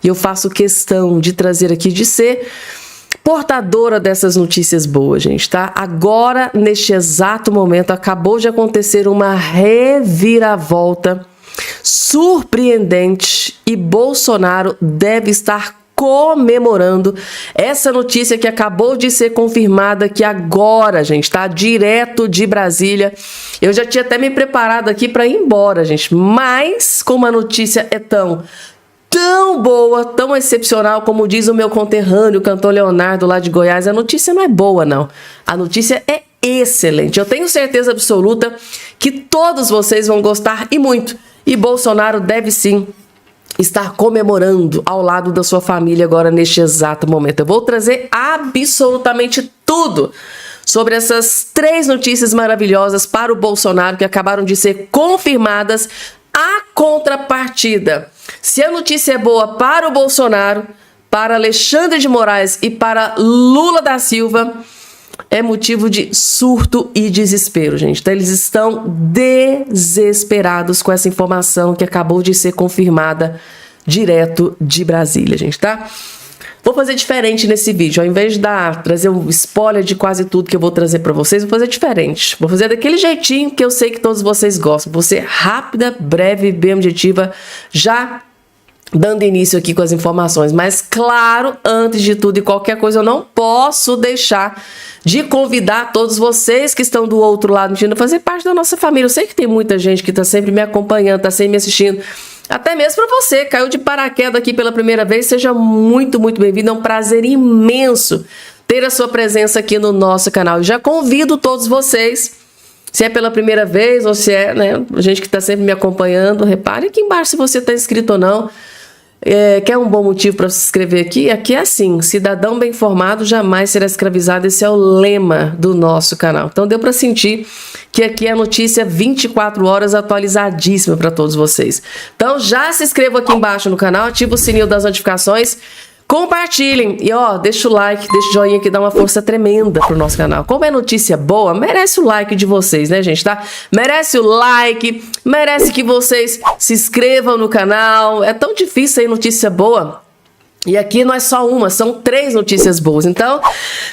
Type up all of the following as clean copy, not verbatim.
E eu faço questão de trazer aqui, de ser portadora dessas notícias boas, gente, tá? Agora, neste exato momento, acabou de acontecer uma reviravolta surpreendente e Bolsonaro deve estar comemorando essa notícia que acabou de ser confirmada que agora, gente, tá? Direto de Brasília. Eu já tinha até me preparado aqui para ir embora, gente, mas como a notícia é tão boa, tão excepcional, como diz o meu conterrâneo, o cantor Leonardo, lá de Goiás, a notícia não é boa, não. A notícia é excelente. Eu tenho certeza absoluta que todos vocês vão gostar e muito. E Bolsonaro deve sim estar comemorando ao lado da sua família agora neste exato momento. Eu vou trazer absolutamente tudo sobre essas 3 notícias maravilhosas para o Bolsonaro que acabaram de ser confirmadas. A contrapartida, se a notícia é boa para o Bolsonaro, para Alexandre de Moraes e para Lula da Silva, é motivo de surto e desespero, gente. Então, eles estão desesperados com essa informação que acabou de ser confirmada direto de Brasília, gente, tá? Vou fazer diferente nesse vídeo. Ao invés de trazer um spoiler de quase tudo que eu vou trazer para vocês, vou fazer diferente. Vou fazer daquele jeitinho que eu sei que todos vocês gostam. Vou ser rápida, breve, bem objetiva, já dando início aqui com as informações. Mas, claro, antes de tudo e qualquer coisa, eu não posso deixar de convidar todos vocês que estão do outro lado a fazer parte da nossa família. Eu sei que tem muita gente que está sempre me acompanhando, está sempre me assistindo. Até mesmo para você, caiu de paraquedas aqui pela primeira vez, seja muito, muito bem-vindo. É um prazer imenso ter a sua presença aqui no nosso canal. Eu já convido todos vocês, se é pela primeira vez ou se é, né, gente que está sempre me acompanhando, repare aqui embaixo se você está inscrito ou não. Quer um bom motivo para se inscrever aqui? Aqui é assim, cidadão bem informado jamais será escravizado. Esse é o lema do nosso canal. Então deu para sentir que aqui é a notícia 24 horas atualizadíssima para todos vocês. Então já se inscreva aqui embaixo no canal, ativa o sininho das notificações, compartilhem e ó, deixa o like, deixa o joinha que dá uma força tremenda pro nosso canal. Como é notícia boa, merece o like de vocês, né, gente, tá? Merece o like, merece que vocês se inscrevam no canal. É tão difícil aí notícia boa. E aqui não é só uma, são 3 notícias boas. Então,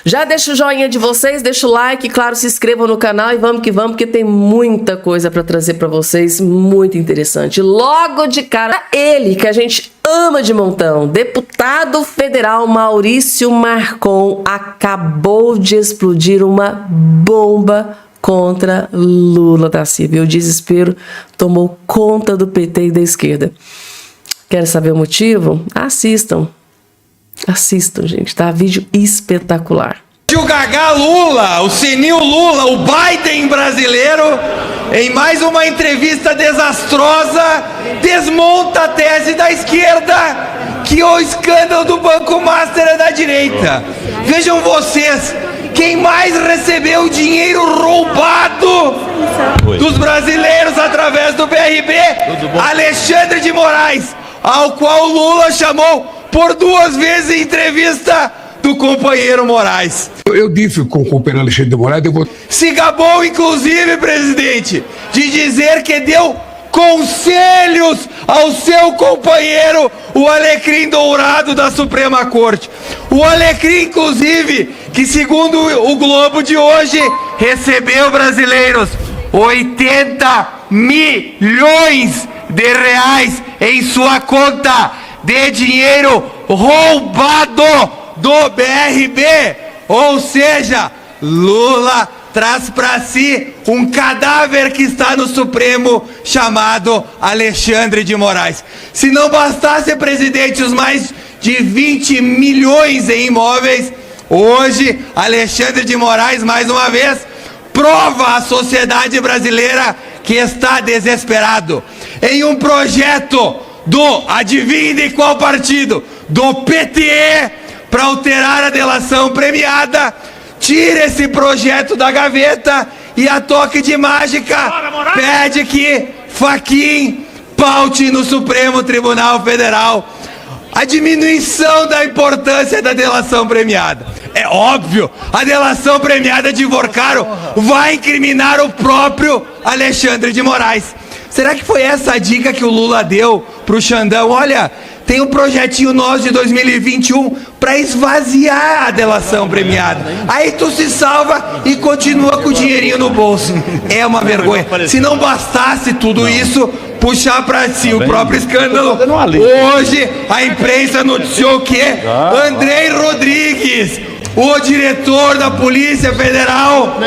já deixa o joinha de vocês, deixa o like, claro, se inscrevam no canal e vamos que vamos, porque tem muita coisa para trazer para vocês, muito interessante. Logo de cara, ele que a gente ama de montão, deputado federal Maurício Marcon, acabou de explodir uma bomba contra Lula da Silva. E o desespero tomou conta do PT e da esquerda. Quer saber o motivo? Assistam. Assistam, gente, tá? Vídeo espetacular. O Gagá Lula, o senil Lula, o Biden brasileiro, em mais uma entrevista desastrosa, desmonta a tese da esquerda que o escândalo do Banco Master é da direita. Vejam vocês, quem mais recebeu dinheiro roubado dos brasileiros através do BRB? Alexandre de Moraes, ao qual Lula chamou por 2 vezes em entrevista do companheiro Moraes. Eu disse com o companheiro Alexandre de Moraes, se gabou, inclusive, presidente, de dizer que deu conselhos ao seu companheiro, o Alecrim Dourado da Suprema Corte. O Alecrim, inclusive, que segundo o Globo de hoje, recebeu, brasileiros, 80 milhões de reais em sua conta de dinheiro roubado do BRB. Ou seja, Lula traz para si um cadáver que está no Supremo chamado Alexandre de Moraes. Se não bastasse, presidente, os mais de 20 milhões em imóveis, hoje Alexandre de Moraes, mais uma vez, prova à sociedade brasileira que está desesperado. Em um projeto adivinhe de qual partido? Do PT, para alterar a delação premiada, tira esse projeto da gaveta e a toque de mágica pede que Fachin paute no Supremo Tribunal Federal a diminuição da importância da delação premiada. É óbvio, a delação premiada de Vorcaro vai incriminar o próprio Alexandre de Moraes. Será que foi essa a dica que o Lula deu pro Xandão? Olha, tem um projetinho nosso de 2021 para esvaziar a delação premiada. Aí tu se salva e continua com o dinheirinho no bolso. É uma vergonha. Se não bastasse tudo isso, puxar para si o próprio escândalo, hoje a imprensa noticiou que Andrei Rodrigues, o diretor da Polícia Federal,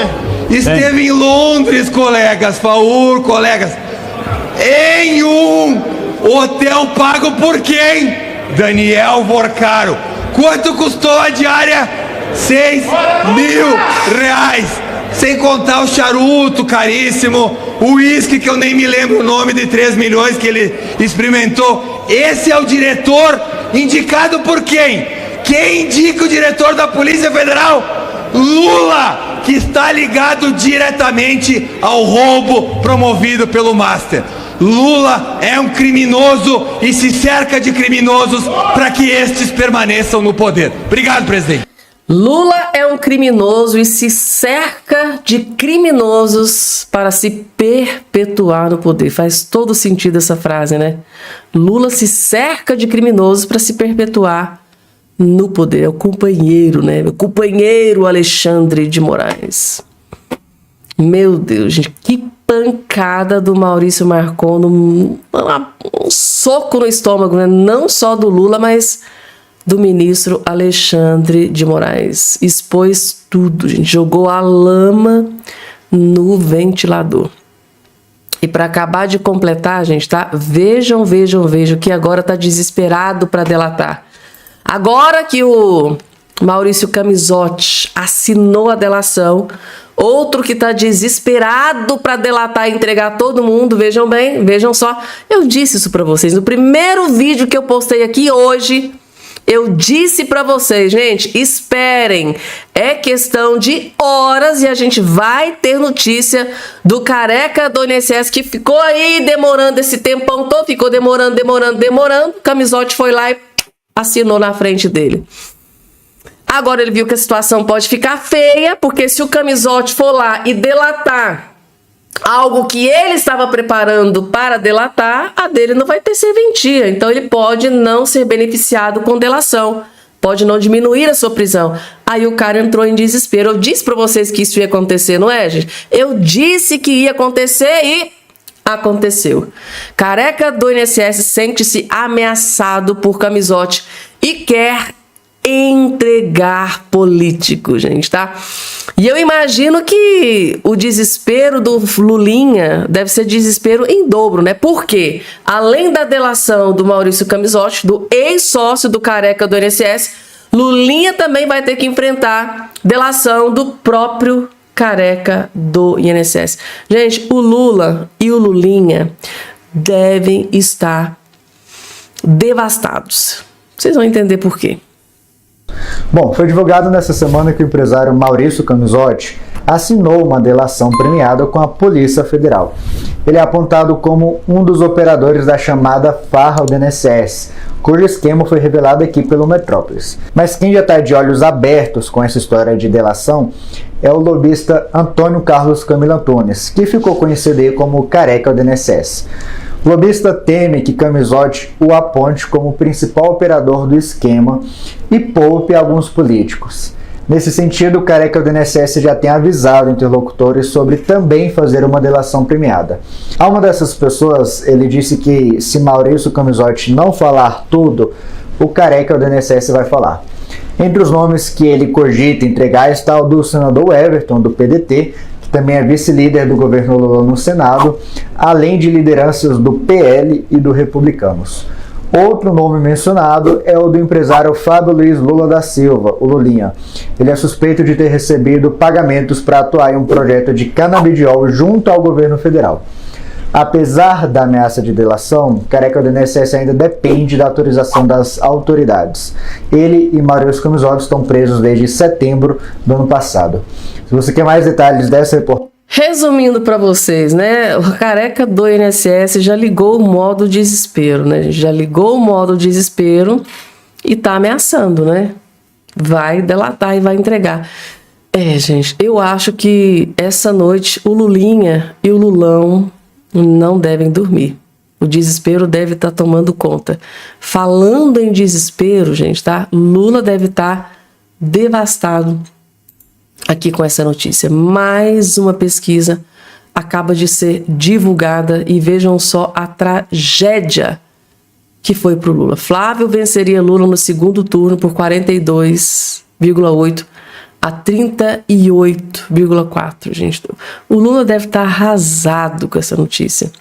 esteve em Londres, colegas, em um hotel pago por quem? Daniel Vorcaro. Quanto custou a diária? 6 mil reais. Sem contar o charuto caríssimo, o uísque que eu nem me lembro o nome, de 3 milhões que ele experimentou. Esse é o diretor indicado por quem? Quem indica o diretor da Polícia Federal? Lula, que está ligado diretamente ao roubo promovido pelo Master. Lula é um criminoso e se cerca de criminosos para que estes permaneçam no poder. Obrigado, presidente. Lula é um criminoso e se cerca de criminosos para se perpetuar no poder. Faz todo sentido essa frase, né? Lula se cerca de criminosos para se perpetuar no poder. É o companheiro, né? O companheiro Alexandre de Moraes. Meu Deus, gente, que pancada do Maurício Marcon, um soco no estômago, né? Não só do Lula, mas do ministro Alexandre de Moraes. Expôs tudo, gente. Jogou a lama no ventilador. E para acabar de completar, gente, tá? Vejam que agora tá desesperado para delatar. Agora que o Maurício Camisotti assinou a delação, outro que tá desesperado para delatar e entregar todo mundo, vejam bem, vejam só. Eu disse isso para vocês no primeiro vídeo que eu postei aqui hoje. Eu disse pra vocês, gente, esperem, é questão de horas e a gente vai ter notícia do careca do INSS que ficou aí demorando esse tempão todo, ficou demorando, o Camisotti foi lá e assinou na frente dele. Agora ele viu que a situação pode ficar feia, porque se o Camisotti for lá e delatar algo que ele estava preparando para delatar, a dele não vai ter serventia. Então ele pode não ser beneficiado com delação, pode não diminuir a sua prisão. Aí o cara entrou em desespero. Eu disse para vocês que isso ia acontecer, não é, gente? Eu disse que ia acontecer e aconteceu. Careca do INSS sente-se ameaçado por Camisotti e quer entregar político, gente, tá? E eu imagino que o desespero do Lulinha deve ser desespero em dobro, né? Porque, além da delação do Maurício Camisotti, do ex-sócio do careca do INSS, Lulinha também vai ter que enfrentar delação do próprio careca do INSS. Gente, o Lula e o Lulinha devem estar devastados. Vocês vão entender por quê. Bom, foi divulgado nessa semana que o empresário Maurício Camisotti assinou uma delação premiada com a Polícia Federal. Ele é apontado como um dos operadores da chamada farra do INSS, cujo esquema foi revelado aqui pelo Metrópolis. Mas quem já está de olhos abertos com essa história de delação é o lobista Antônio Carlos Camilo Antunes, que ficou conhecido aí como careca do INSS. O lobista teme que Camisotti o aponte como principal operador do esquema e poupe alguns políticos. Nesse sentido, o careca do INSS já tem avisado interlocutores sobre também fazer uma delação premiada. A uma dessas pessoas, ele disse que se Maurício Camisotti não falar tudo, o careca do INSS vai falar. Entre os nomes que ele cogita entregar está o do senador Everton, do PDT, que também é vice-líder do governo Lula no Senado, além de lideranças do PL e do Republicanos. Outro nome mencionado é o do empresário Fábio Luiz Lula da Silva, o Lulinha. Ele é suspeito de ter recebido pagamentos para atuar em um projeto de canabidiol junto ao governo federal. Apesar da ameaça de delação, careca do INSS ainda depende da autorização das autoridades. Ele e Maurício Camisotti estão presos desde setembro do ano passado. Se você quer mais detalhes dessa reportagem... Resumindo para vocês, né? O careca do INSS já ligou o modo desespero, né? Já ligou o modo desespero e tá ameaçando, né? Vai delatar e vai entregar. Gente, eu acho que essa noite o Lulinha e o Lulão não devem dormir. O desespero deve estar tomando conta. Falando em desespero, gente, tá? Lula deve estar devastado aqui com essa notícia. Mais uma pesquisa acaba de ser divulgada e vejam só a tragédia que foi para o Lula. Flávio venceria Lula no segundo turno por 42,8% a 38,4%, gente. O Lula deve estar arrasado com essa notícia.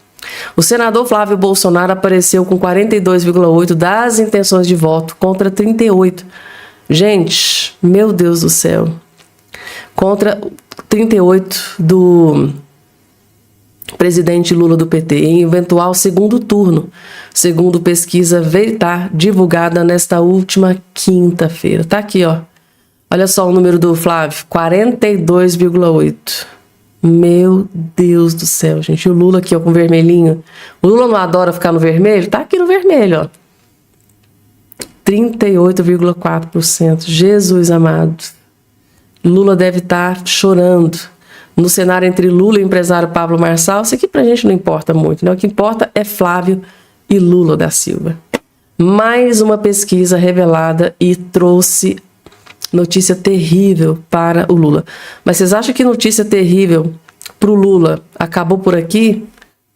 O senador Flávio Bolsonaro apareceu com 42,8% das intenções de voto contra 38%. Gente, meu Deus do céu. Contra 38% do presidente Lula do PT em eventual segundo turno, segundo pesquisa Veritar, divulgada nesta última quinta-feira. Tá aqui, ó. Olha só o número do Flávio, 42,8%. Meu Deus do céu, gente. O Lula aqui, ó, com vermelhinho. O Lula não adora ficar no vermelho? Tá aqui no vermelho, ó. 38,4%. Jesus amado. Lula deve estar chorando. No cenário entre Lula e o empresário Pablo Marçal, isso aqui pra gente não importa muito, né? O que importa é Flávio e Lula da Silva. Mais uma pesquisa revelada e trouxe notícia terrível para o Lula. Mas vocês acham que notícia terrível para o Lula acabou por aqui?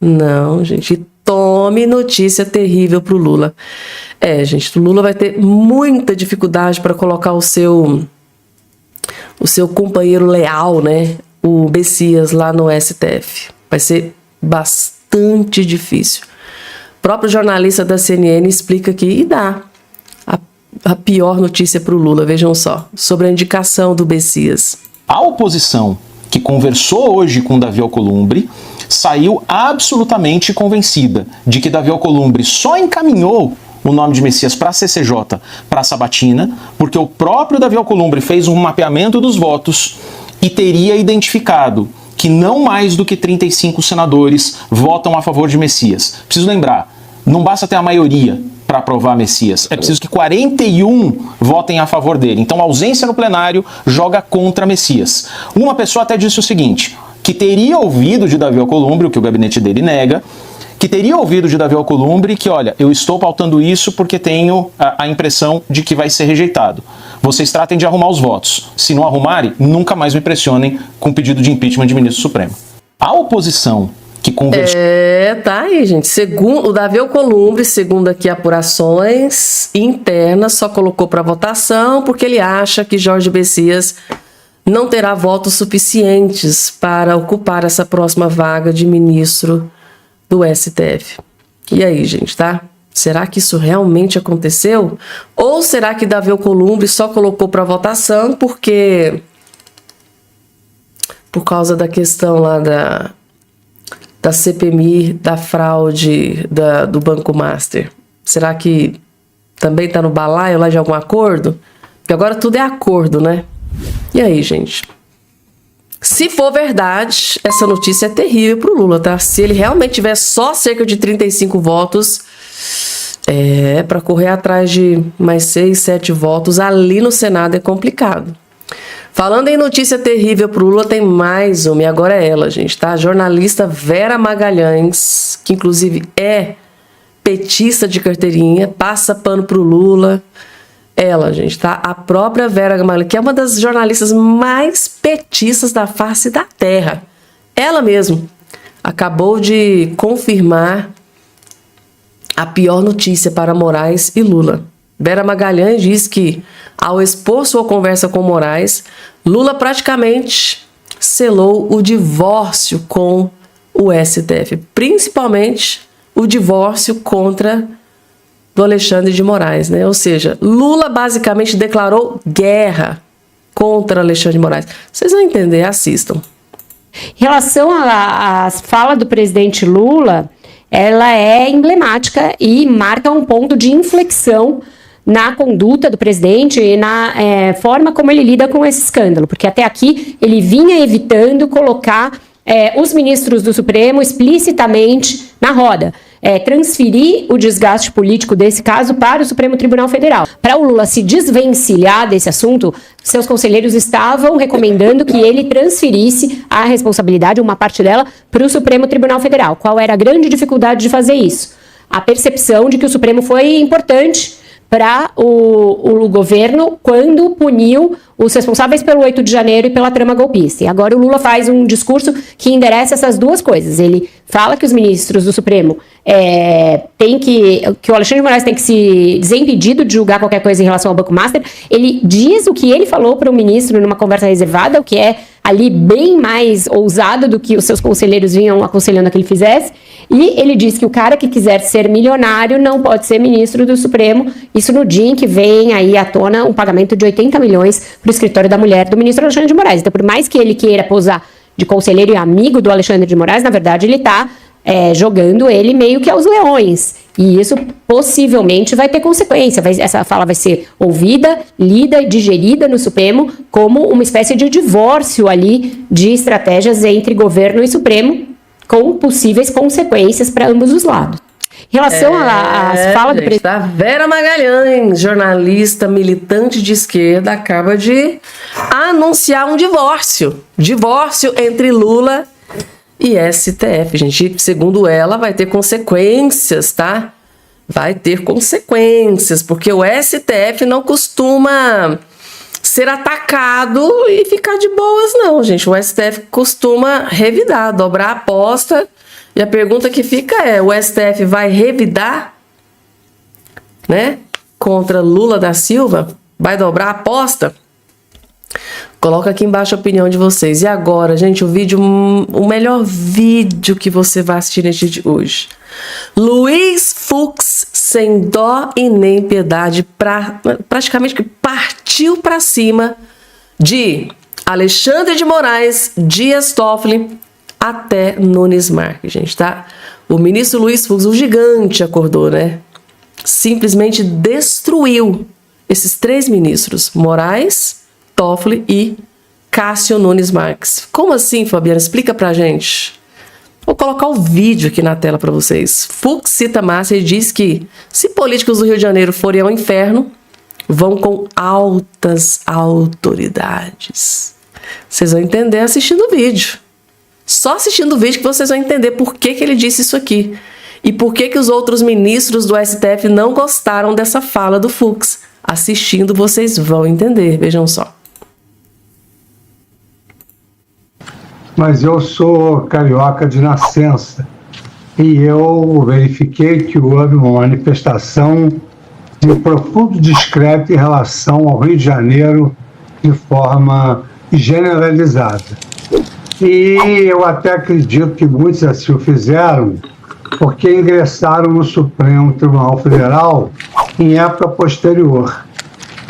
Não, gente. Tome notícia terrível para o Lula. Gente, o Lula vai ter muita dificuldade para colocar o seu companheiro leal, né? O Messias lá no STF. Vai ser bastante difícil. O próprio jornalista da CNN explica que e dá a pior notícia para o Lula, vejam só, sobre a indicação do Messias. A oposição que conversou hoje com Davi Alcolumbre saiu absolutamente convencida de que Davi Alcolumbre só encaminhou o nome de Messias para a CCJ, para a sabatina, porque o próprio Davi Alcolumbre fez um mapeamento dos votos e teria identificado que não mais do que 35 senadores votam a favor de Messias. Preciso lembrar, não basta ter a maioria para aprovar Messias, é preciso que 41 votem a favor dele. Então a ausência no plenário joga contra Messias. Uma pessoa até disse o seguinte, que teria ouvido de Davi Alcolumbre, o que o gabinete dele nega, que teria ouvido de Davi Alcolumbre que, olha, eu estou pautando isso porque tenho a impressão de que vai ser rejeitado. Vocês tratem de arrumar os votos. Se não arrumarem, nunca mais me pressionem com pedido de impeachment de ministro supremo. A oposição que conversou... Tá aí, gente. Segundo o Davi Alcolumbre, segundo aqui apurações internas, só colocou para votação porque ele acha que Jorge Messias não terá votos suficientes para ocupar essa próxima vaga de ministro do STF. E aí, gente, tá? Será que isso realmente aconteceu? Ou será que Davi Alcolumbre só colocou para votação porque... por causa da questão lá da CPMI, da fraude do Banco Master? Será que também está no balaio lá de algum acordo? Porque agora tudo é acordo, né? E aí, gente? Se for verdade, essa notícia é terrível pro Lula, tá? Se ele realmente tiver só cerca de 35 votos, para correr atrás de mais 6, 7 votos ali no Senado é complicado. Falando em notícia terrível pro Lula, tem mais uma, e agora é ela, gente, tá? A jornalista Vera Magalhães, que inclusive é petista de carteirinha, passa pano pro Lula. Ela, gente, tá? A própria Vera Magalhães, que é uma das jornalistas mais petistas da face da terra. Ela mesma acabou de confirmar a pior notícia para Moraes e Lula. Vera Magalhães diz que, ao expor sua conversa com Moraes, Lula praticamente selou o divórcio com o STF, principalmente o divórcio do Alexandre de Moraes, né? Ou seja, Lula basicamente declarou guerra contra Alexandre de Moraes. Vocês vão entender, assistam. Em relação à fala do presidente Lula, ela é emblemática e marca um ponto de inflexão na conduta do presidente e na forma como ele lida com esse escândalo, porque até aqui ele vinha evitando colocar os ministros do Supremo explicitamente na roda. transferir o desgaste político desse caso para o Supremo Tribunal Federal. Para o Lula se desvencilhar desse assunto, seus conselheiros estavam recomendando que ele transferisse a responsabilidade, uma parte dela, para o Supremo Tribunal Federal. Qual era a grande dificuldade de fazer isso? A percepção de que o Supremo foi importante para o governo quando puniu os responsáveis pelo 8 de janeiro e pela trama golpista. E agora o Lula faz um discurso que endereça essas duas coisas. Ele fala que os ministros do Supremo que o Alexandre de Moraes tem que se ser impedido de julgar qualquer coisa em relação ao Banco Master. Ele diz o que ele falou para o ministro numa conversa reservada, o que é ali bem mais ousado do que os seus conselheiros vinham aconselhando que ele fizesse. E ele diz que o cara que quiser ser milionário não pode ser ministro do Supremo, isso no dia em que vem aí à tona um pagamento de 80 milhões para o escritório da mulher do ministro Alexandre de Moraes. Então, por mais que ele queira posar de conselheiro e amigo do Alexandre de Moraes, na verdade ele está jogando ele meio que aos leões. E isso possivelmente vai ter consequência. Essa fala vai ser ouvida, lida e digerida no Supremo como uma espécie de divórcio ali de estratégias entre governo e Supremo, com possíveis consequências para ambos os lados. Em relação às falas do presidente... A Vera Magalhães, jornalista militante de esquerda, acaba de anunciar um divórcio. Divórcio entre Lula e STF, gente. Segundo ela, vai ter consequências, tá? Vai ter consequências, porque o STF não costuma ser atacado e ficar de boas, não, gente. O STF costuma revidar, dobrar a aposta. E a pergunta que fica é, o STF vai revidar, né, contra Lula da Silva? Vai dobrar a aposta? Coloca aqui embaixo a opinião de vocês. E agora, gente, o melhor vídeo que você vai assistir neste dia de hoje. Luiz Fux, sem dó e nem piedade, praticamente partiu para cima de Alexandre de Moraes, Dias Toffoli, até Nunes Marques, gente, tá? O ministro Luiz Fux, o gigante, acordou, né? Simplesmente destruiu esses três ministros, Moraes, Toffoli e Cássio Nunes Marques. Como assim, Fabiana? Explica pra gente. Vou colocar o vídeo aqui na tela para vocês. Fux cita Massa e diz que se políticos do Rio de Janeiro forem ao inferno, vão com altas autoridades. Vocês vão entender assistindo o vídeo. Só assistindo o vídeo que vocês vão entender por que ele disse isso aqui. E por que os outros ministros do STF não gostaram dessa fala do Fux. Assistindo vocês vão entender. Vejam só. Mas eu sou carioca de nascença e eu verifiquei que houve uma manifestação de profundo descrédito em relação ao Rio de Janeiro de forma generalizada. E eu até acredito que muitos assim o fizeram porque ingressaram no Supremo Tribunal Federal em época posterior.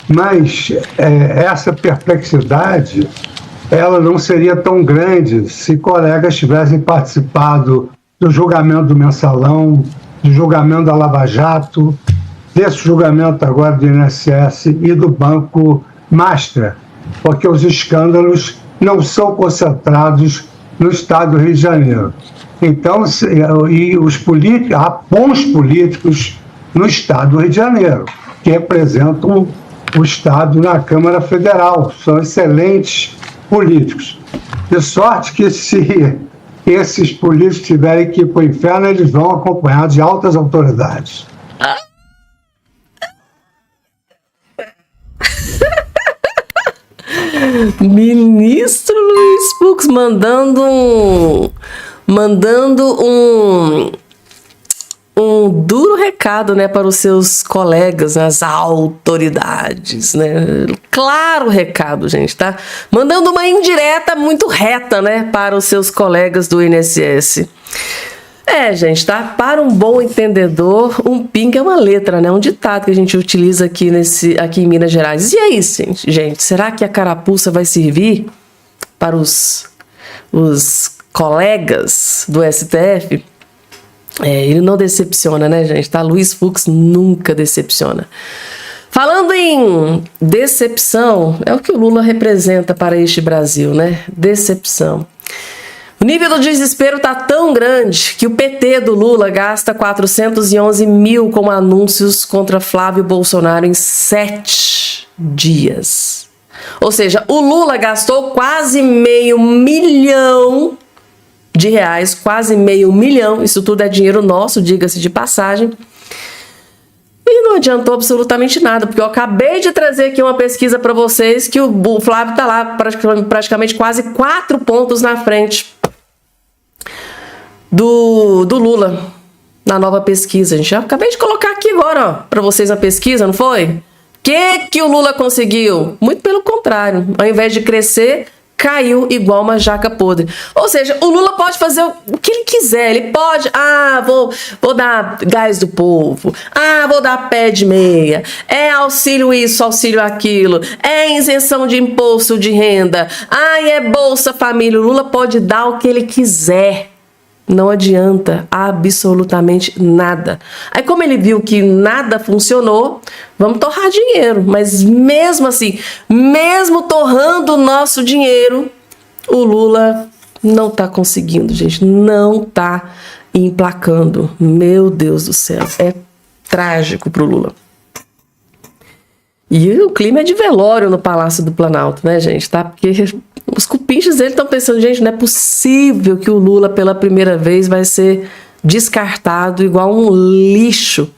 Mas essa perplexidade ela não seria tão grande se colegas tivessem participado do julgamento do Mensalão, do julgamento da Lava Jato, desse julgamento agora do INSS e do Banco Master, porque os escândalos não são concentrados no estado do Rio de Janeiro. Então, há bons políticos no estado do Rio de Janeiro, que representam o estado na Câmara Federal, são excelentes políticos. De sorte que se esses políticos tiverem que ir para o inferno, eles vão acompanhados de altas autoridades. Ministro Luiz Fux mandando um duro recado, né, para os seus colegas, né, as autoridades, né? Claro recado, gente, tá? Mandando uma indireta muito reta, né, para os seus colegas do INSS. Gente, tá? Para um bom entendedor, um PIN é uma letra, né? Um ditado que a gente utiliza aqui em Minas Gerais. E aí, gente, será que a carapuça vai servir para os colegas do STF? Ele não decepciona, né, gente? Tá? Luiz Fux nunca decepciona. Falando em decepção, é o que o Lula representa para este Brasil, né? Decepção. O nível do desespero está tão grande que o PT do Lula gasta 411 mil com anúncios contra Flávio Bolsonaro em 7 dias. Ou seja, o Lula gastou quase R$500 milhão, quase R$500 milhão, isso tudo é dinheiro nosso, diga-se de passagem. E não adiantou absolutamente nada, porque eu acabei de trazer aqui uma pesquisa para vocês que o Flávio está lá praticamente quase 4 pontos na frente do Lula na nova pesquisa. Gente, eu acabei de colocar aqui agora para vocês a pesquisa, não foi? O que o Lula conseguiu? Muito pelo contrário, ao invés de crescer, caiu igual uma jaca podre. Ou seja, o Lula pode fazer o que ele quiser. Ele pode, vou dar gás do povo, vou dar pé de meia, é auxílio isso, auxílio aquilo, é isenção de imposto de renda, é Bolsa Família. O Lula pode dar o que ele quiser. Não adianta absolutamente nada. Aí, como ele viu que nada funcionou, vamos torrar dinheiro. Mas mesmo assim, mesmo torrando o nosso dinheiro, o Lula não está conseguindo, gente. Não está emplacando. Meu Deus do céu. É trágico pro Lula. E o clima é de velório no Palácio do Planalto, né, gente? Tá? Porque os cupinchos dele estão pensando, gente, não é possível que o Lula pela primeira vez vai ser descartado igual um lixo.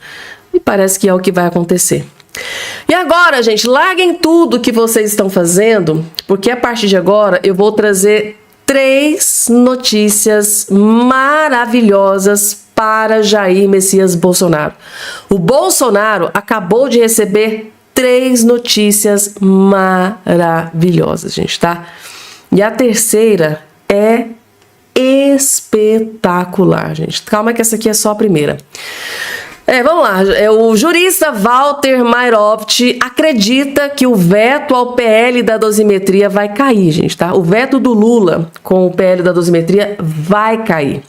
E parece que é o que vai acontecer. E agora, gente, larguem tudo que vocês estão fazendo, porque a partir de agora eu vou trazer 3 notícias maravilhosas para Jair Messias Bolsonaro. O Bolsonaro acabou de receber 3 notícias maravilhosas, gente, tá? E a terceira é espetacular, gente. Calma que essa aqui é só a primeira. Vamos lá. O jurista Walter Mairovich acredita que o veto ao PL da dosimetria vai cair, gente, tá? O veto do Lula com o PL da dosimetria vai cair.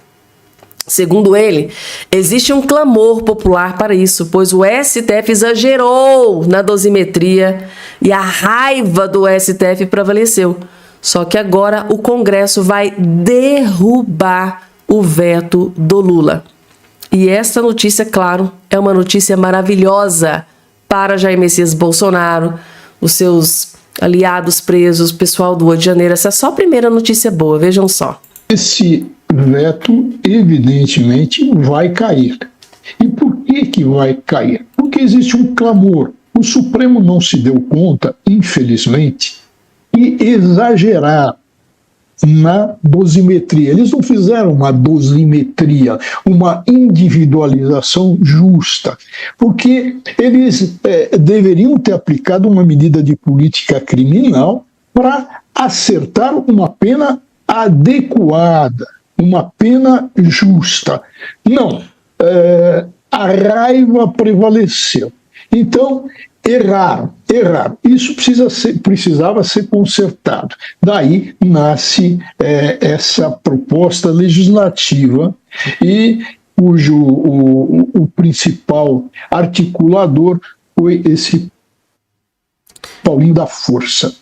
Segundo ele, existe um clamor popular para isso, pois o STF exagerou na dosimetria e a raiva do STF prevaleceu. Só que agora o Congresso vai derrubar o veto do Lula. E essa notícia, claro, é uma notícia maravilhosa para Jair Messias Bolsonaro, os seus aliados presos, o pessoal do Rio de Janeiro. Essa é só a primeira notícia boa, vejam só. Esse veto, evidentemente, vai cair. E por que vai cair? Porque existe um clamor. O Supremo não se deu conta, infelizmente, e exagerar na dosimetria. Eles não fizeram uma dosimetria, uma individualização justa, porque eles deveriam ter aplicado uma medida de política criminal para acertar uma pena adequada, uma pena justa. Não, a raiva prevaleceu. Então, erraram. Isso precisava ser consertado. Daí nasce essa proposta legislativa e cujo o principal articulador foi esse Paulinho da Força.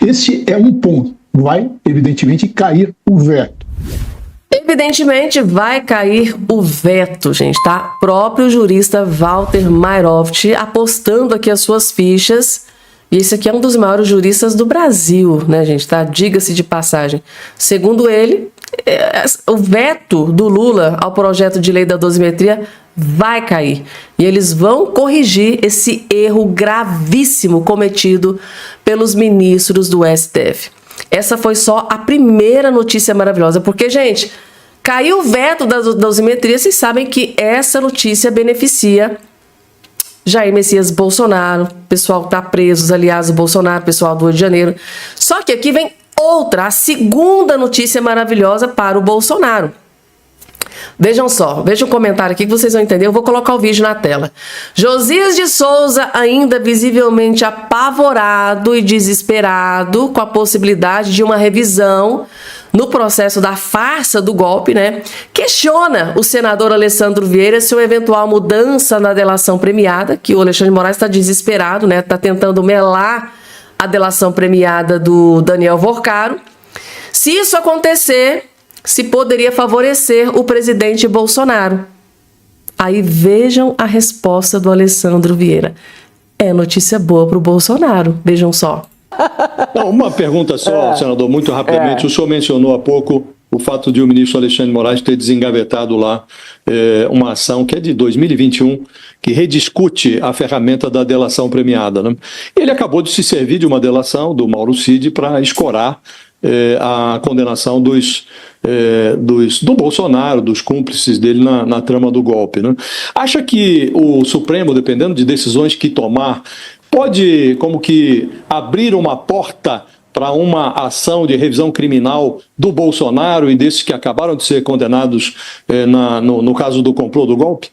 Esse é um ponto. Vai, evidentemente, cair o veto. Evidentemente vai cair o veto, gente, tá? Próprio jurista Walter Mairovich apostando aqui as suas fichas. E esse aqui é um dos maiores juristas do Brasil, né, gente, tá? Diga-se de passagem. Segundo ele, o veto do Lula ao projeto de lei da dosimetria vai cair. E eles vão corrigir esse erro gravíssimo cometido pelos ministros do STF. Essa foi só a primeira notícia maravilhosa, porque, gente, caiu o veto da dosimetria, vocês sabem que essa notícia beneficia Jair Messias Bolsonaro, o pessoal que está preso, os aliados do Bolsonaro, o pessoal do Rio de Janeiro. Só que aqui vem outra, a segunda notícia maravilhosa para o Bolsonaro. Vejam só, vejam um comentário aqui que vocês vão entender, eu vou colocar o vídeo na tela. Josias de Souza, ainda visivelmente apavorado e desesperado com a possibilidade de uma revisão no processo da farsa do golpe, né? Questiona o senador Alessandro Vieira se uma eventual mudança na delação premiada, que o Alexandre de Moraes está desesperado, né? Está tentando melar a delação premiada do Daniel Vorcaro. Se isso acontecer, se poderia favorecer o presidente Bolsonaro. Aí vejam a resposta do Alessandro Vieira. É notícia boa para o Bolsonaro, vejam só. Não, uma pergunta só, senador, muito rapidamente. O senhor mencionou há pouco o fato de o ministro Alexandre de Moraes ter desengavetado lá uma ação que é de 2021, que rediscute a ferramenta da delação premiada, né? Ele acabou de se servir de uma delação do Mauro Cid para escorar a condenação do Bolsonaro, dos cúmplices dele na trama do golpe, né? Acha que o Supremo, dependendo de decisões que tomar, pode como que abrir uma porta para uma ação de revisão criminal do Bolsonaro e desses que acabaram de ser condenados no caso do complô do golpe?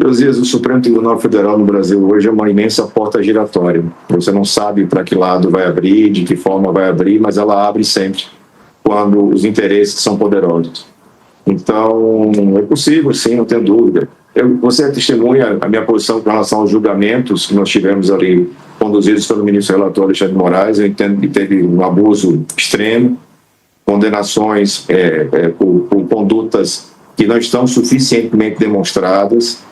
Josias, o Supremo Tribunal Federal no Brasil hoje é uma imensa porta giratória. Você não sabe para que lado vai abrir, de que forma vai abrir, mas ela abre sempre quando os interesses são poderosos. Então, é possível, sim, não tenho dúvida. Você testemunha a minha posição com relação aos julgamentos que nós tivemos ali, conduzidos pelo ministro relator Alexandre de Moraes. Eu entendo que teve um abuso extremo, condenações por condutas que não estão suficientemente demonstradas,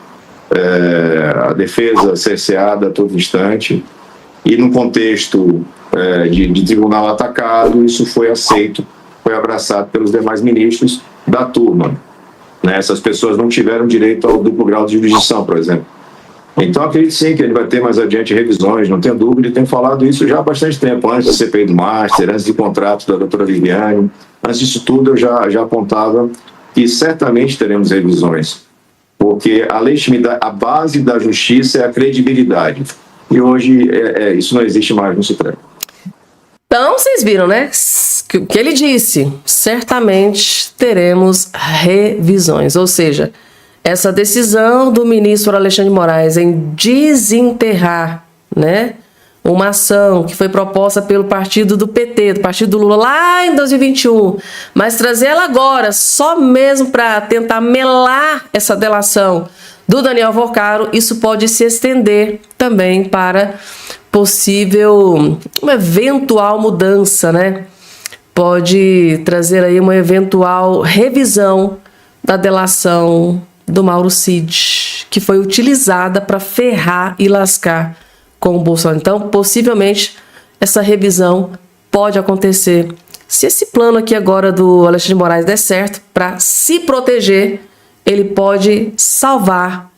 a defesa cerceada a todo instante, e no contexto de tribunal atacado, isso foi aceito, foi abraçado pelos demais ministros da turma. Essas pessoas não tiveram direito ao duplo grau de jurisdição, por exemplo. Então, acredito sim que ele vai ter mais adiante revisões, não tenho dúvida, e tenho falado isso já há bastante tempo, antes da CPI do Master, antes do contrato da doutora Viviane, antes disso tudo eu já apontava que certamente teremos revisões, porque a legitimidade, a base da justiça é a credibilidade, e hoje isso não existe mais no Supremo. Então, vocês viram, né? O que ele disse, certamente teremos revisões, ou seja, essa decisão do ministro Alexandre de Moraes em desenterrar, né, uma ação que foi proposta pelo partido do PT, do partido do Lula, lá em 2021, mas trazer ela agora, só mesmo para tentar melar essa delação do Daniel Vocaro, isso pode se estender também para uma eventual mudança, né? Pode trazer aí uma eventual revisão da delação do Mauro Cid, que foi utilizada para ferrar e lascar com o Bolsonaro. Então, possivelmente, essa revisão pode acontecer. Se esse plano aqui agora do Alexandre de Moraes der certo, para se proteger, ele pode salvar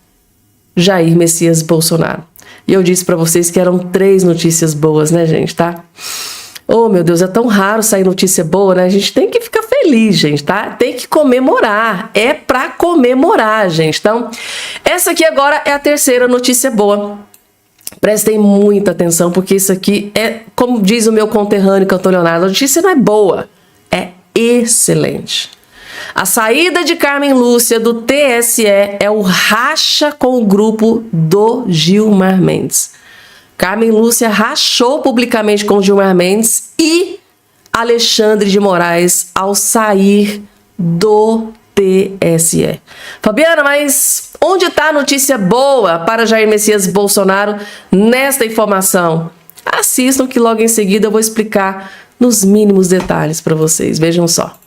Jair Messias Bolsonaro. E eu disse para vocês que eram 3 notícias boas, né, gente, tá? Oh, meu Deus, é tão raro sair notícia boa, né? A gente tem que ficar feliz, gente, tá? Tem que comemorar. É pra comemorar, gente. Então, essa aqui agora é a 3ª notícia boa. Prestem muita atenção, porque isso aqui é, como diz o meu conterrâneo Cantor Leonardo, a notícia não é boa, é excelente. A saída de Carmen Lúcia do TSE é o racha com o grupo do Gilmar Mendes. Carmen Lúcia rachou publicamente com Gilmar Mendes e Alexandre de Moraes ao sair do TSE. Fabiana, mas onde está a notícia boa para Jair Messias Bolsonaro nesta informação? Assistam que logo em seguida eu vou explicar nos mínimos detalhes para vocês. Vejam só.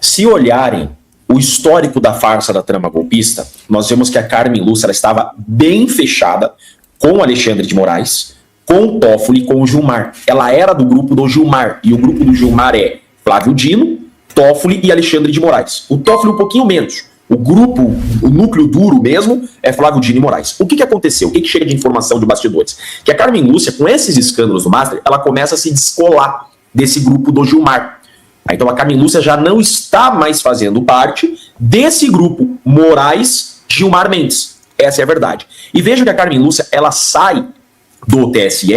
Se olharem o histórico da farsa da trama golpista, nós vemos que a Carmen Lúcia ela estava bem fechada com o Alexandre de Moraes, com o Toffoli, com o Gilmar. Ela era do grupo do Gilmar, e o grupo do Gilmar é Flávio Dino, Toffoli e Alexandre de Moraes. O Toffoli um pouquinho menos. O grupo, o núcleo duro mesmo, é Flávio Dino e Moraes. O que aconteceu? O que chega de informação de bastidores? Que a Carmen Lúcia, com esses escândalos do Master, ela começa a se descolar desse grupo do Gilmar. Então a Carmen Lúcia já não está mais fazendo parte desse grupo Moraes-Gilmar Mendes. Essa é a verdade. E veja que a Carmen Lúcia, ela sai do TSE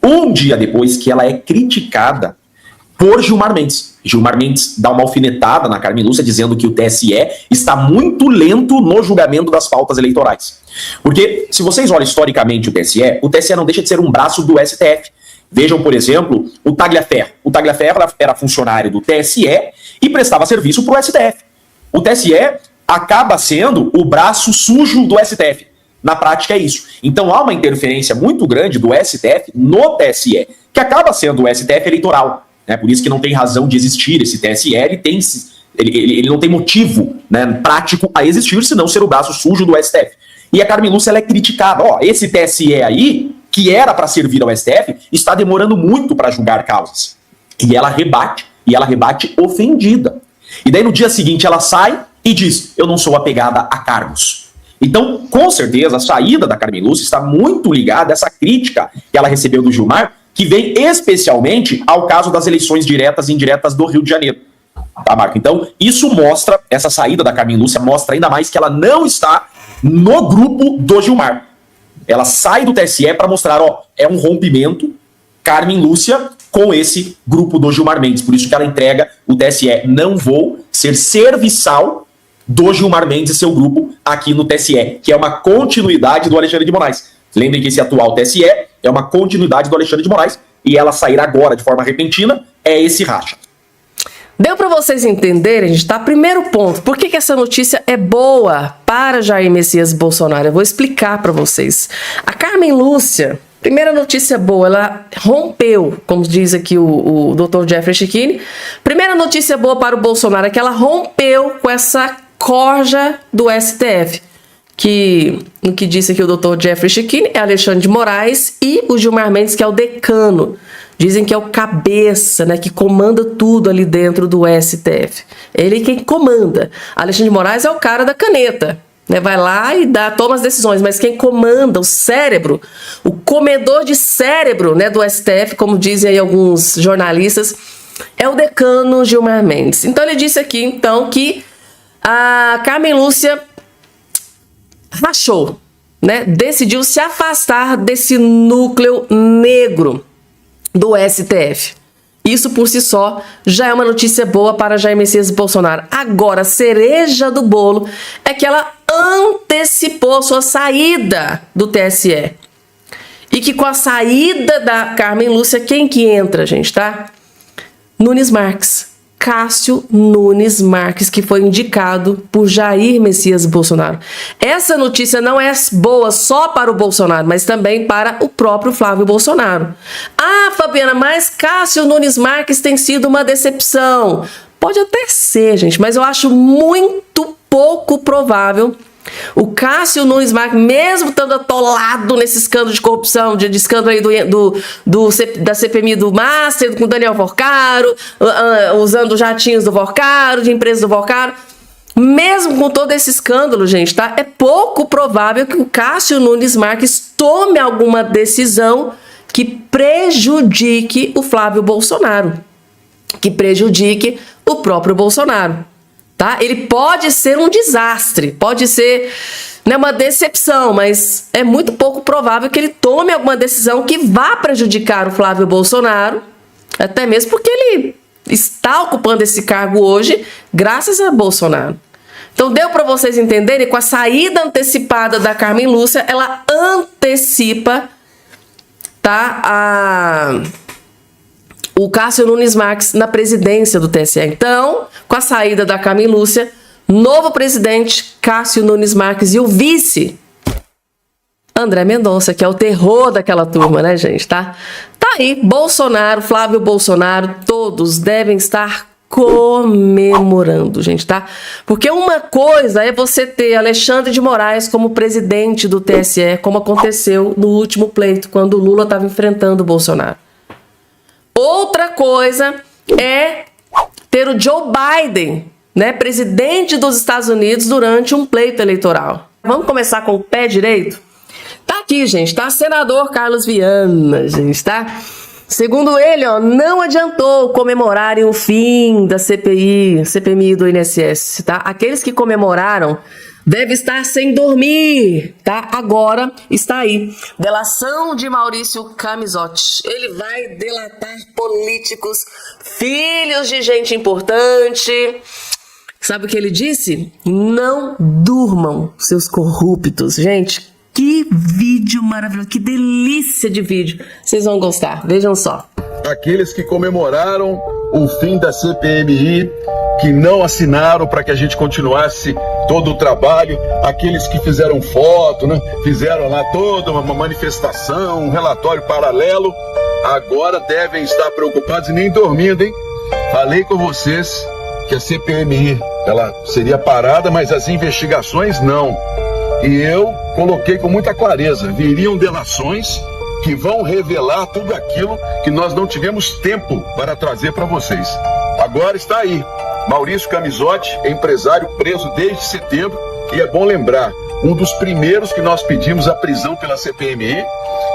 um dia depois que ela é criticada por Gilmar Mendes. Gilmar Mendes dá uma alfinetada na Carmen Lúcia dizendo que o TSE está muito lento no julgamento das pautas eleitorais. Porque, se vocês olham historicamente o TSE não deixa de ser um braço do STF. Vejam, por exemplo, o Tagliaferro. O Tagliaferro era funcionário do TSE e prestava serviço para o STF. O TSE acaba sendo o braço sujo do STF. Na prática é isso. Então há uma interferência muito grande do STF no TSE, que acaba sendo o STF eleitoral. né? Por isso que não tem razão de existir esse TSE, ele não tem motivo, né, prático a existir, senão ser o braço sujo do STF. E a Carmen Lúcia ela é criticada. Esse TSE aí, que era para servir ao STF, está demorando muito para julgar causas. E ela rebate ofendida. E daí no dia seguinte ela sai e diz: eu não sou apegada a cargos. Então, com certeza, a saída da Carmen Lúcia está muito ligada a essa crítica que ela recebeu do Gilmar, que vem especialmente ao caso das eleições diretas e indiretas do Rio de Janeiro. Tá, Marco? Então, isso mostra, essa saída da Carmen Lúcia mostra ainda mais que ela não está no grupo do Gilmar. Ela sai do TSE para mostrar, é um rompimento, Carmen Lúcia com esse grupo do Gilmar Mendes. Por isso que ela entrega o TSE. Não vou ser serviçal do Gilmar Mendes e seu grupo aqui no TSE, que é uma continuidade do Alexandre de Moraes. Lembrem que esse atual TSE é uma continuidade do Alexandre de Moraes e ela sair agora de forma repentina é esse racha. Deu para vocês entenderem, gente, tá? Primeiro ponto, por que essa notícia é boa para Jair Messias Bolsonaro? Eu vou explicar para vocês. A Carmen Lúcia, primeira notícia boa, ela rompeu, como diz aqui o Dr. Jeffrey Checchini. Primeira notícia boa para o Bolsonaro é que ela rompeu com essa corja do STF. Que, no que disse aqui o Dr. Jeffrey Checchini, é Alexandre de Moraes e o Gilmar Mendes, que é o decano. Dizem que é o cabeça, né, que comanda tudo ali dentro do STF. Ele quem comanda. Alexandre de Moraes é o cara da caneta, né, vai lá e toma as decisões, mas quem comanda o cérebro, o comedor de cérebro, né, do STF, como dizem aí alguns jornalistas, é o decano Gilmar Mendes. Então ele disse aqui, então, que a Carmen Lúcia rachou, né, decidiu se afastar desse núcleo negro do STF. Isso por si só já é uma notícia boa para Jair Messias Bolsonaro. Agora, a cereja do bolo é que ela antecipou sua saída do TSE. E que com a saída da Carmen Lúcia, quem que entra, gente, tá? Nunes Marques. Cássio Nunes Marques, que foi indicado por Jair Messias Bolsonaro. Essa notícia não é boa só para o Bolsonaro, mas também para o próprio Flávio Bolsonaro. Ah, Fabiana, mas Cássio Nunes Marques tem sido uma decepção. Pode até ser, gente, mas eu acho muito pouco provável o Cássio Nunes Marques, mesmo estando atolado nesse escândalo de corrupção, de escândalo aí da CPMI do Master, com Daniel Forcaro, usando jatinhos do Forcaro, de empresas do Forcaro, mesmo com todo esse escândalo, gente, tá? É pouco provável que o Cássio Nunes Marques tome alguma decisão que prejudique o Flávio Bolsonaro, que prejudique o próprio Bolsonaro. Tá? Ele pode ser um desastre, pode ser, né, uma decepção, mas é muito pouco provável que ele tome alguma decisão que vá prejudicar o Flávio Bolsonaro, até mesmo porque ele está ocupando esse cargo hoje graças a Bolsonaro. Então deu para vocês entenderem, com a saída antecipada da Carmen Lúcia, ela antecipa, tá, o Cássio Nunes Marques na presidência do TSE. Então, com a saída da Carmen Lúcia, novo presidente Cássio Nunes Marques e o vice André Mendonça, que é o terror daquela turma, né, gente? Tá aí, Bolsonaro, Flávio Bolsonaro, todos devem estar comemorando, gente, tá? Porque uma coisa é você ter Alexandre de Moraes como presidente do TSE, como aconteceu no último pleito, quando o Lula estava enfrentando o Bolsonaro. Outra coisa é ter o Joe Biden, né, presidente dos Estados Unidos, durante um pleito eleitoral. Vamos começar com o pé direito? Tá aqui, gente, tá? Senador Carlos Viana, gente, tá? Segundo ele, não adiantou comemorarem o fim da CPMI do INSS, tá? Aqueles que comemoraram devem estar sem dormir, tá? Agora está aí. Delação de Maurício Camisotti. Ele vai delatar políticos, filhos de gente importante. Sabe o que ele disse? Não durmam, seus corruptos. Gente, que vídeo maravilhoso, que delícia de vídeo. Vocês vão gostar, vejam só. Aqueles que comemoraram o fim da CPMI, que não assinaram para que a gente continuasse todo o trabalho, aqueles que fizeram foto, né? Fizeram lá toda uma manifestação, um relatório paralelo, agora devem estar preocupados e nem dormindo, hein? Falei com vocês que a CPMI ela seria parada, mas as investigações não. E eu coloquei com muita clareza, viriam delações que vão revelar tudo aquilo que nós não tivemos tempo para trazer para vocês. Agora está aí, Maurício Camizotti, empresário preso desde setembro, e é bom lembrar, um dos primeiros que nós pedimos a prisão pela CPMI,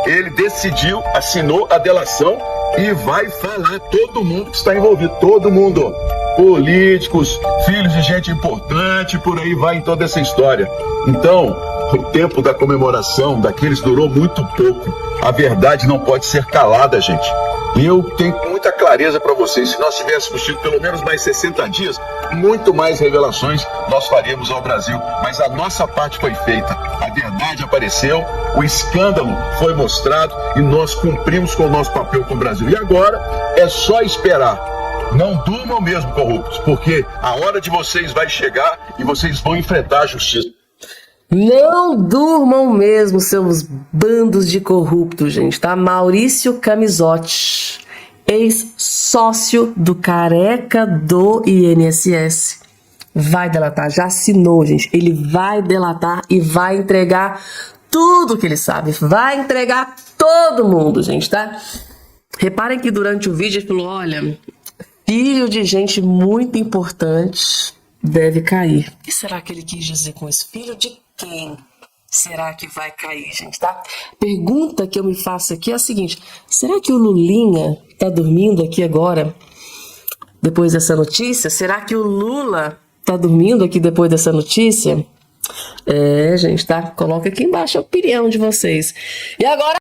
ele decidiu, assinou a delação e vai falar todo mundo que está envolvido, todo mundo, políticos, filhos de gente importante, por aí vai em toda essa história. Então, o tempo da comemoração daqueles durou muito pouco. A verdade não pode ser calada, gente. Eu tenho muita clareza para vocês, se nós tivéssemos tido pelo menos mais 60 dias, muito mais revelações nós faríamos ao Brasil. Mas a nossa parte foi feita, a verdade apareceu, o escândalo foi mostrado e nós cumprimos com o nosso papel com o Brasil. E agora é só esperar. Não durmam mesmo, corruptos, porque a hora de vocês vai chegar e vocês vão enfrentar a justiça. Não durmam mesmo, seus bandos de corruptos, gente, tá? Maurício Camizotti, ex-sócio do careca do INSS, vai delatar, já assinou, gente. Ele vai delatar e vai entregar tudo que ele sabe, vai entregar todo mundo, gente, tá? Reparem que durante o vídeo ele falou, olha, filho de gente muito importante deve cair. O que será que ele quis dizer com isso? Filho de quem será que vai cair, gente, tá? Pergunta que eu me faço aqui é a seguinte, será que o Lulinha tá dormindo aqui agora, depois dessa notícia? Será que o Lula tá dormindo aqui depois dessa notícia? É, gente, tá? Coloca aqui embaixo a opinião de vocês. E agora...